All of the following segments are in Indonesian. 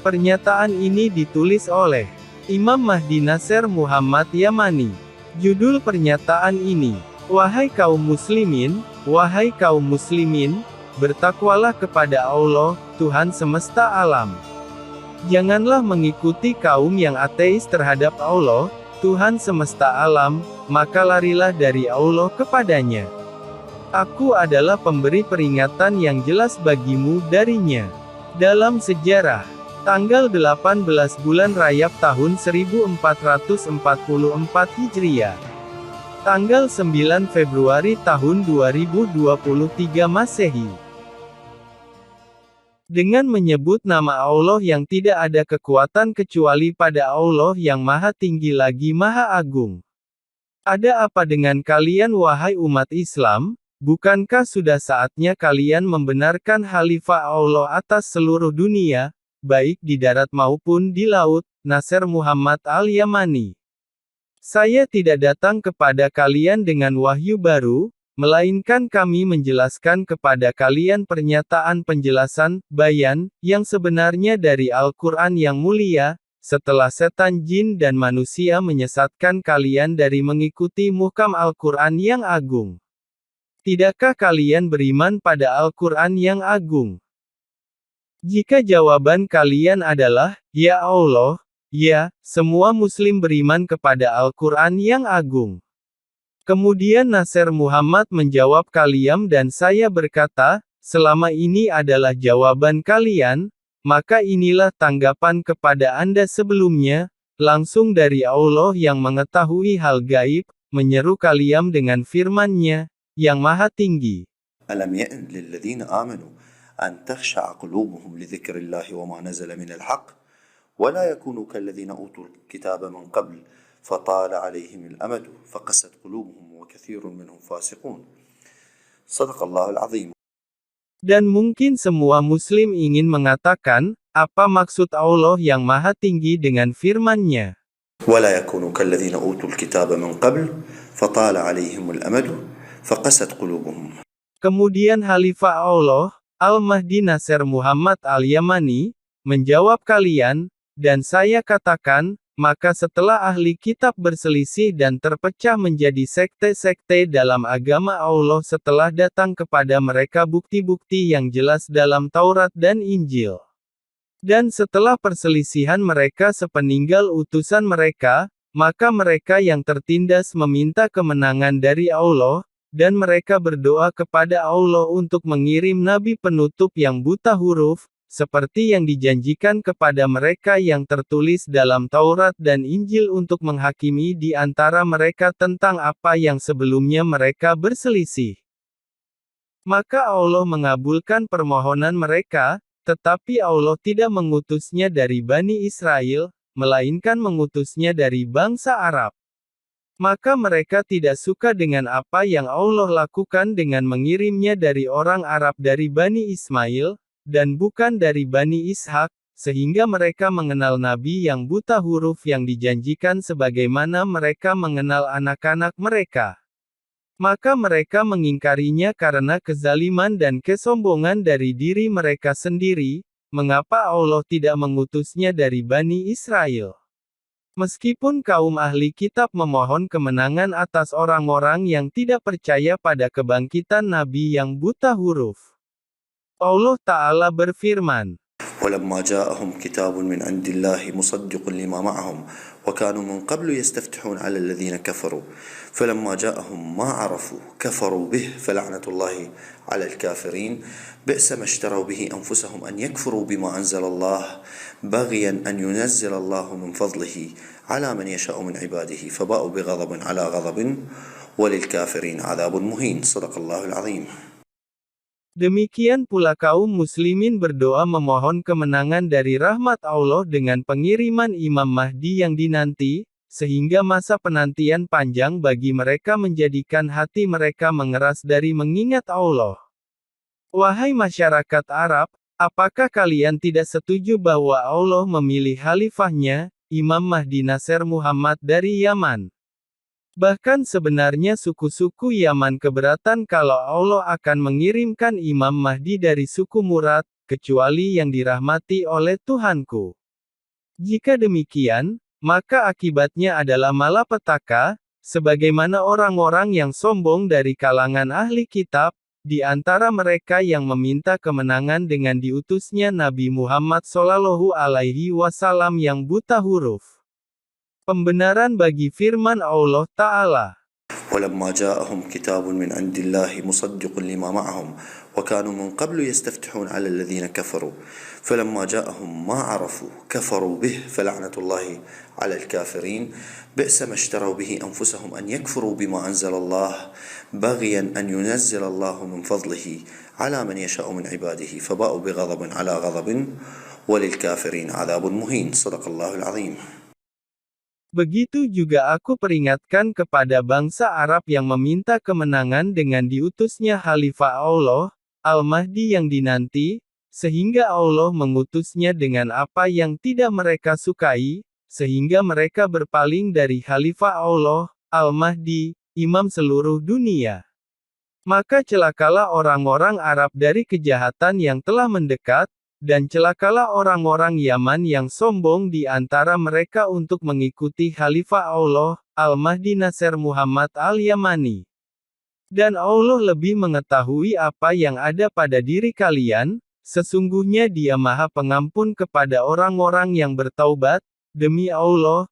Pernyataan ini ditulis oleh Imam Mahdi Nasser Muhammad Yamani. Judul pernyataan ini, wahai kaum muslimin, bertakwalah kepada Allah, Tuhan semesta alam. Janganlah mengikuti kaum yang ateis terhadap Allah, Tuhan semesta alam, maka larilah dari Allah kepadanya. Aku adalah pemberi peringatan yang jelas bagimu darinya. Dalam sejarah, tanggal 18 bulan Rajab tahun 1444 Hijriah. Tanggal 9 Februari tahun 2023 Masehi. Dengan menyebut nama Allah yang tidak ada kekuatan kecuali pada Allah yang Maha Tinggi lagi Maha Agung. Ada apa dengan kalian wahai umat Islam? Bukankah sudah saatnya kalian membenarkan Khalifah Allah atas seluruh dunia, baik di darat maupun di laut? Nasser Muhammad Al-Yamani. Saya tidak datang kepada kalian dengan wahyu baru, melainkan kami menjelaskan kepada kalian pernyataan penjelasan, bayan, yang sebenarnya dari Al-Quran yang mulia, setelah setan jin dan manusia menyesatkan kalian dari mengikuti muhkam Al-Quran yang agung. Tidakkah kalian beriman pada Al-Quran yang agung? Jika jawaban kalian adalah, ya Allah, ya, semua muslim beriman kepada Al-Quran yang agung. Kemudian Nasser Muhammad menjawab kalian dan saya berkata, selama ini adalah jawaban kalian, maka inilah tanggapan kepada Anda sebelumnya, langsung dari Allah yang mengetahui hal gaib, menyeru kalian dengan firman-Nya, yang Maha Tinggi. ألم يأن للذين آمنوا أن تخشع قلوبهم لذكر الله وما نزل من الحق ولا يكونوا كالذين أوتوا الكتاب من قبل فطال عليهم الأمد فقست قلوبهم وكثير منهم فاسقون صدق الله العظيم. Dan mungkin semua muslim ingin mengatakan, apa maksud Allah yang Maha Tinggi dengan firman-Nya? ولا يكونوا كالذين أوتوا الكتاب من قبل فطال عليهم الأمد فقست قلوبهم. Kemudian Khalifah Allah, Al-Mahdi Nasser Muhammad Al-Yamani, menjawab kalian, dan saya katakan, maka setelah ahli kitab berselisih dan terpecah menjadi sekte-sekte dalam agama Allah setelah datang kepada mereka bukti-bukti yang jelas dalam Taurat dan Injil. Dan setelah perselisihan mereka sepeninggal utusan mereka, maka mereka yang tertindas meminta kemenangan dari Allah, dan mereka berdoa kepada Allah untuk mengirim nabi penutup yang buta huruf, seperti yang dijanjikan kepada mereka yang tertulis dalam Taurat dan Injil untuk menghakimi di antara mereka tentang apa yang sebelumnya mereka berselisih. Maka Allah mengabulkan permohonan mereka, tetapi Allah tidak mengutusnya dari Bani Israel, melainkan mengutusnya dari bangsa Arab. Maka mereka tidak suka dengan apa yang Allah lakukan dengan mengirimnya dari orang Arab dari Bani Ismail, dan bukan dari Bani Ishak, sehingga mereka mengenal Nabi yang buta huruf yang dijanjikan sebagaimana mereka mengenal anak-anak mereka. Maka mereka mengingkarinya karena kezaliman dan kesombongan dari diri mereka sendiri, mengapa Allah tidak mengutusnya dari Bani Israel? Meskipun kaum ahli kitab memohon kemenangan atas orang-orang yang tidak percaya pada kebangkitan Nabi yang buta huruf. Allah Ta'ala berfirman, ولما جاءهم كتاب من عند الله مصدق لما معهم وكانوا من قبل يستفتحون على الذين كفروا فلما جاءهم ما عرفوا كفروا به فلعنة الله على الكافرين بئس ما اشتروا به أنفسهم أن يكفروا بما أنزل الله بغيا أن ينزل الله من فضله على من يشاء من عباده فباءوا بغضب على غضب وللكافرين عذاب مهين صدق الله العظيم. Demikian pula kaum muslimin berdoa memohon kemenangan dari rahmat Allah dengan pengiriman Imam Mahdi yang dinanti, sehingga masa penantian panjang bagi mereka menjadikan hati mereka mengeras dari mengingat Allah. Wahai masyarakat Arab, apakah kalian tidak setuju bahwa Allah memilih khalifahnya, Imam Mahdi Nasser Muhammad dari Yaman? Bahkan sebenarnya suku-suku Yaman keberatan kalau Allah akan mengirimkan Imam Mahdi dari suku Murad, kecuali yang dirahmati oleh Tuhanku. Jika demikian, maka akibatnya adalah malapetaka, sebagaimana orang-orang yang sombong dari kalangan ahli kitab, di antara mereka yang meminta kemenangan dengan diutusnya Nabi Muhammad Shallallahu Alaihi Wasallam yang buta huruf. Pembenaran bagi firman Allah Ta'ala. ولما جاءهم كتاب من عند الله مصدق لما معهم وكانوا من قبل يستفتحون على الذين كفروا فلما جاءهم ما عرفوا كفروا به فلعنة الله على الكافرين بئس ما اشتروا به أنفسهم أن يكفروا بما أنزل الله بغيا أن ينزل الله من فضله على من يشاء من عباده فباءوا بغضب على غضب وللكافرين عذاب مهين صدق الله العظيم. Begitu juga aku peringatkan kepada bangsa Arab yang meminta kemenangan dengan diutusnya Khalifah Allah, Al-Mahdi yang dinanti, sehingga Allah mengutusnya dengan apa yang tidak mereka sukai, sehingga mereka berpaling dari Khalifah Allah, Al-Mahdi, imam seluruh dunia. Maka celakalah orang-orang Arab dari kejahatan yang telah mendekat, dan celakalah orang-orang Yaman yang sombong di antara mereka untuk mengikuti Khalifah Allah, Al-Mahdi Nasr Muhammad Al-Yamani. Dan Allah lebih mengetahui apa yang ada pada diri kalian, sesungguhnya Dia Maha Pengampun kepada orang-orang yang bertaubat, demi Allah,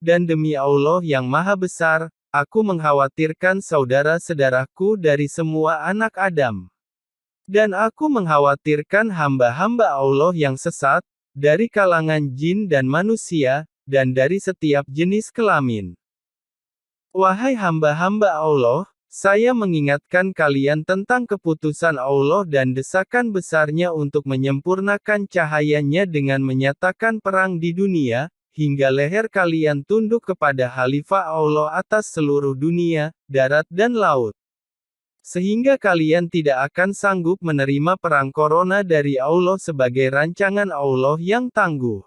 dan demi Allah yang Maha Besar, aku mengkhawatirkan saudara-saudaraku dari semua anak Adam. Dan aku mengkhawatirkan hamba-hamba Allah yang sesat, dari kalangan jin dan manusia, dan dari setiap jenis kelamin. Wahai hamba-hamba Allah, saya mengingatkan kalian tentang keputusan Allah dan desakan besarnya untuk menyempurnakan cahayanya dengan menyatakan perang di dunia, hingga leher kalian tunduk kepada Khalifah Allah atas seluruh dunia, darat dan laut. Sehingga kalian tidak akan sanggup menerima perang corona dari Allah sebagai rancangan Allah yang tangguh.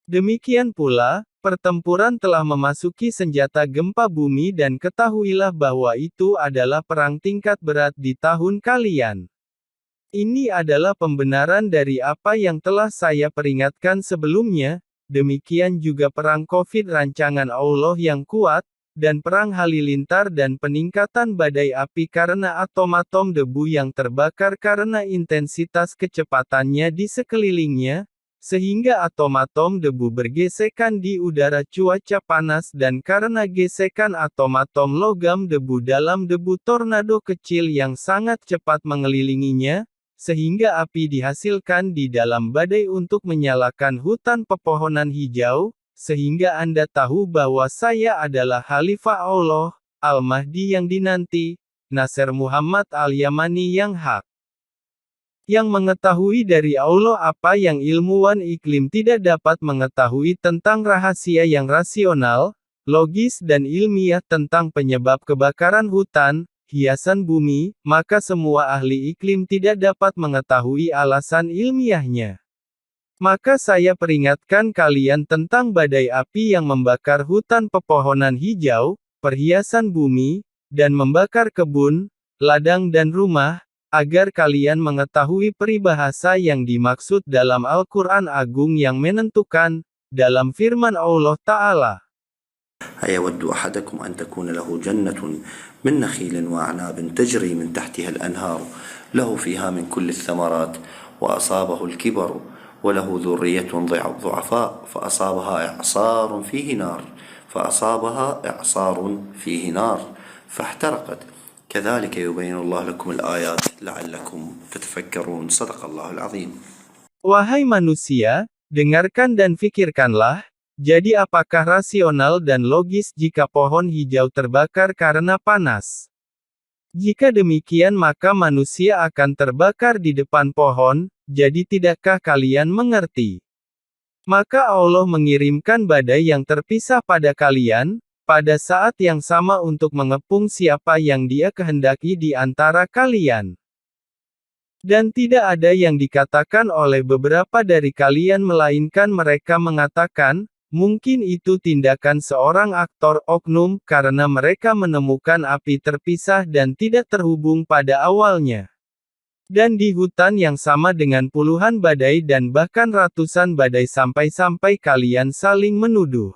Demikian pula, pertempuran telah memasuki senjata gempa bumi dan ketahuilah bahwa itu adalah perang tingkat berat di tahun kalian. Ini adalah pembenaran dari apa yang telah saya peringatkan sebelumnya, demikian juga perang COVID rancangan Allah yang kuat, dan perang halilintar dan peningkatan badai api karena atom-atom debu yang terbakar karena intensitas kecepatannya di sekelilingnya, sehingga atom-atom debu bergesekan di udara cuaca panas dan karena gesekan atom-atom logam debu dalam debu tornado kecil yang sangat cepat mengelilinginya, sehingga api dihasilkan di dalam badai untuk menyalakan hutan pepohonan hijau, sehingga Anda tahu bahwa saya adalah Khalifah Allah, Al-Mahdi yang dinanti, Nasr Muhammad Al-Yamani yang hak. Yang mengetahui dari Allah apa yang ilmuwan iklim tidak dapat mengetahui tentang rahasia yang rasional, logis dan ilmiah tentang penyebab kebakaran hutan, hiasan bumi, maka semua ahli iklim tidak dapat mengetahui alasan ilmiahnya. Maka saya peringatkan kalian tentang badai api yang membakar hutan pepohonan hijau, perhiasan bumi, dan membakar kebun, ladang dan rumah, agar kalian mengetahui peribahasa yang dimaksud dalam Al-Quran Agung yang menentukan, dalam firman Allah Ta'ala. أيود أحدكم أن تكون له جنة من نخيل وأعناب تجري من تحتها الأنهار له فيها من كل الثمرات وأصابه الكبر وله ذرية ضعفاء فأصابها إعصار فيه نار فاحترقت كذلك يبين الله لكم الآيات لعلكم تتفكرون صدق الله العظيم. Wahai manusia, dengarkan dan fikirkanlah, jadi apakah rasional dan logis jika pohon hijau terbakar karena panas? Jika demikian maka manusia akan terbakar di depan pohon, jadi tidakkah kalian mengerti? Maka Allah mengirimkan badai yang terpisah pada kalian, pada saat yang sama untuk mengepung siapa yang Dia kehendaki di antara kalian. Dan tidak ada yang dikatakan oleh beberapa dari kalian melainkan mereka mengatakan, mungkin itu tindakan seorang aktor oknum karena mereka menemukan api terpisah dan tidak terhubung pada awalnya. Dan di hutan yang sama dengan puluhan badai dan bahkan ratusan badai sampai-sampai kalian saling menuduh.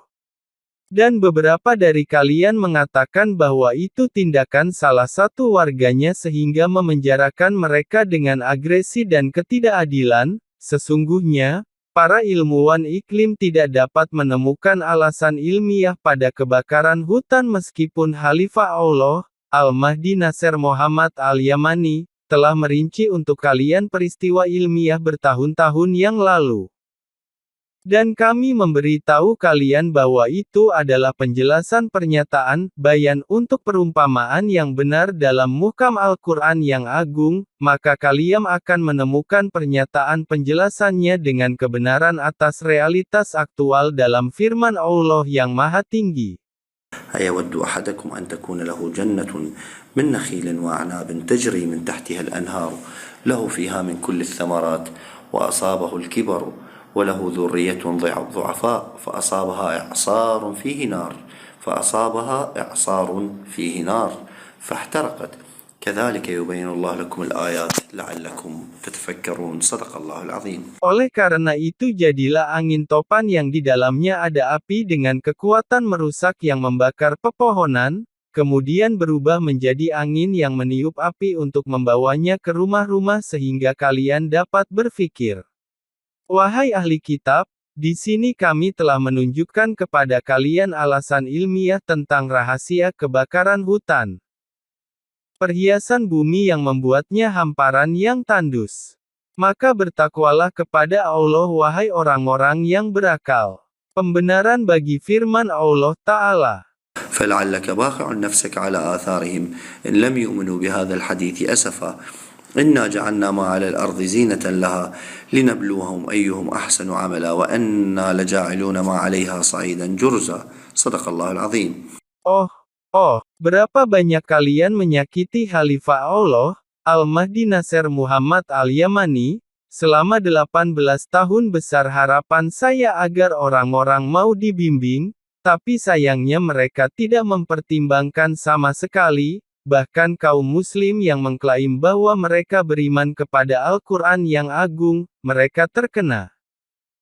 Dan beberapa dari kalian mengatakan bahwa itu tindakan salah satu warganya sehingga memenjarakan mereka dengan agresi dan ketidakadilan. Sesungguhnya, para ilmuwan iklim tidak dapat menemukan alasan ilmiah pada kebakaran hutan meskipun Khalifah Allah, Al-Mahdi Nasser Muhammad Al-Yamani, telah merinci untuk kalian peristiwa ilmiah bertahun-tahun yang lalu. Dan kami memberitahu kalian bahwa itu adalah penjelasan pernyataan, bayan untuk perumpamaan yang benar dalam muhkam Al-Quran yang agung, maka kalian akan menemukan pernyataan penjelasannya dengan kebenaran atas realitas aktual dalam firman Allah yang Maha Tinggi. أيود أحدكم أن تكون له جنة من نخيل وأعناب تجري من تحتها الأنهار له فيها من كل الثمرات وأصابه الكبر وله ذرية ضعفاء فأصابها إعصار فيه نار فاحترقت كذلك يبين الله لكم الآيات لعلكم تتفكرون صدق الله العظيم. Oleh karena itu jadilah angin topan yang di dalamnya ada api dengan kekuatan merusak yang membakar pepohonan, kemudian berubah menjadi angin yang meniup api untuk membawanya ke rumah-rumah sehingga kalian dapat berpikir. Wahai ahli kitab, di sini kami telah menunjukkan kepada kalian alasan ilmiah tentang rahasia kebakaran hutan. Perhiasan bumi yang membuatnya hamparan yang tandus. Maka bertakwalah kepada Allah wahai orang-orang yang berakal. Pembenaran bagi firman Allah Ta'ala. فلعلك باخع نفسك على آثارهم إن لم يؤمنوا بهذا الحديث أسفا إنا جعلنا ما على الأرض زينة لها لنبلوهم أيهم أحسن عملا وأنا لجاعلون ما عليها صعيدا جرزا صدق الله العظيم. Berapa banyak kalian menyakiti Khalifah Allah, Al-Mahdi Nasser Muhammad Al-Yamani, selama 18 tahun besar harapan saya agar orang-orang mau dibimbing, tapi sayangnya mereka tidak mempertimbangkan sama sekali, bahkan kaum muslim yang mengklaim bahwa mereka beriman kepada Al-Quran yang agung, mereka terkena.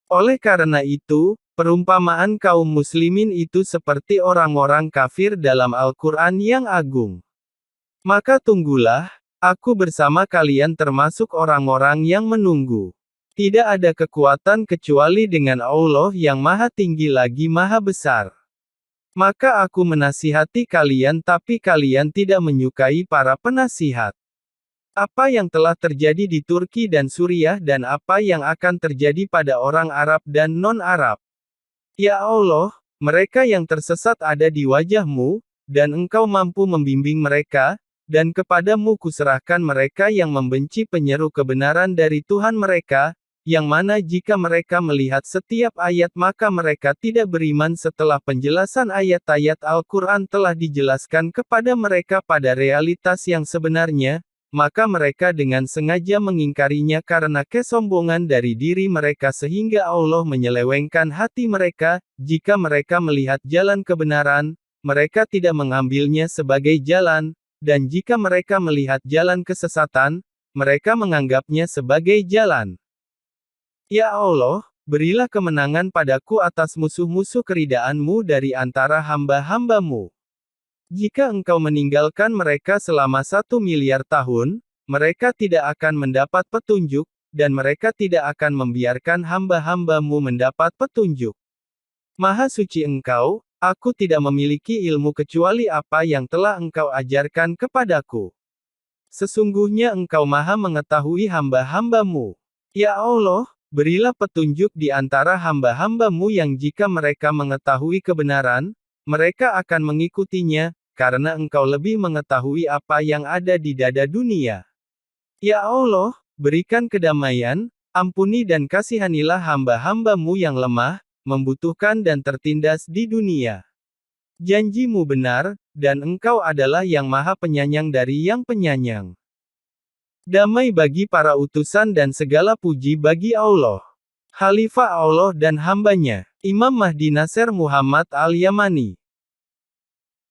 Oleh karena itu, perumpamaan kaum muslimin itu seperti orang-orang kafir dalam Al-Quran yang agung. Maka tunggulah, aku bersama kalian termasuk orang-orang yang menunggu. Tidak ada kekuatan kecuali dengan Allah yang Maha Tinggi lagi Maha Besar. Maka aku menasihati kalian tapi kalian tidak menyukai para penasihat. Apa yang telah terjadi di Turki dan Suriah dan apa yang akan terjadi pada orang Arab dan non-Arab. Ya Allah, mereka yang tersesat ada di wajah-Mu, dan Engkau mampu membimbing mereka, dan kepadamu kuserahkan mereka yang membenci penyeru kebenaran dari Tuhan mereka, yang mana jika mereka melihat setiap ayat maka mereka tidak beriman setelah penjelasan ayat-ayat Al-Quran telah dijelaskan kepada mereka pada realitas yang sebenarnya, maka mereka dengan sengaja mengingkarinya karena kesombongan dari diri mereka sehingga Allah menyelewengkan hati mereka, jika mereka melihat jalan kebenaran, mereka tidak mengambilnya sebagai jalan, dan jika mereka melihat jalan kesesatan, mereka menganggapnya sebagai jalan. Ya Allah, berilah kemenangan padaku atas musuh-musuh keridaan-Mu dari antara hamba-hamba-Mu. Jika Engkau meninggalkan mereka selama 1 miliar tahun, mereka tidak akan mendapat petunjuk, dan mereka tidak akan membiarkan hamba-hamba-Mu mendapat petunjuk. Maha suci Engkau, aku tidak memiliki ilmu kecuali apa yang telah Engkau ajarkan kepadaku. Sesungguhnya Engkau Maha mengetahui hamba-hamba-Mu. Ya Allah, berilah petunjuk di antara hamba-hamba-Mu yang jika mereka mengetahui kebenaran, mereka akan mengikutinya, karena Engkau lebih mengetahui apa yang ada di dada dunia. Ya Allah, berikan kedamaian, ampuni dan kasihanilah hamba-hamba-Mu yang lemah, membutuhkan dan tertindas di dunia. Janji-Mu benar, dan Engkau adalah yang Maha Penyayang dari yang penyayang. Damai bagi para utusan dan segala puji bagi Allah. Khalifah Allah dan hambanya, Imam Mahdi Nasser Muhammad Al-Yamani.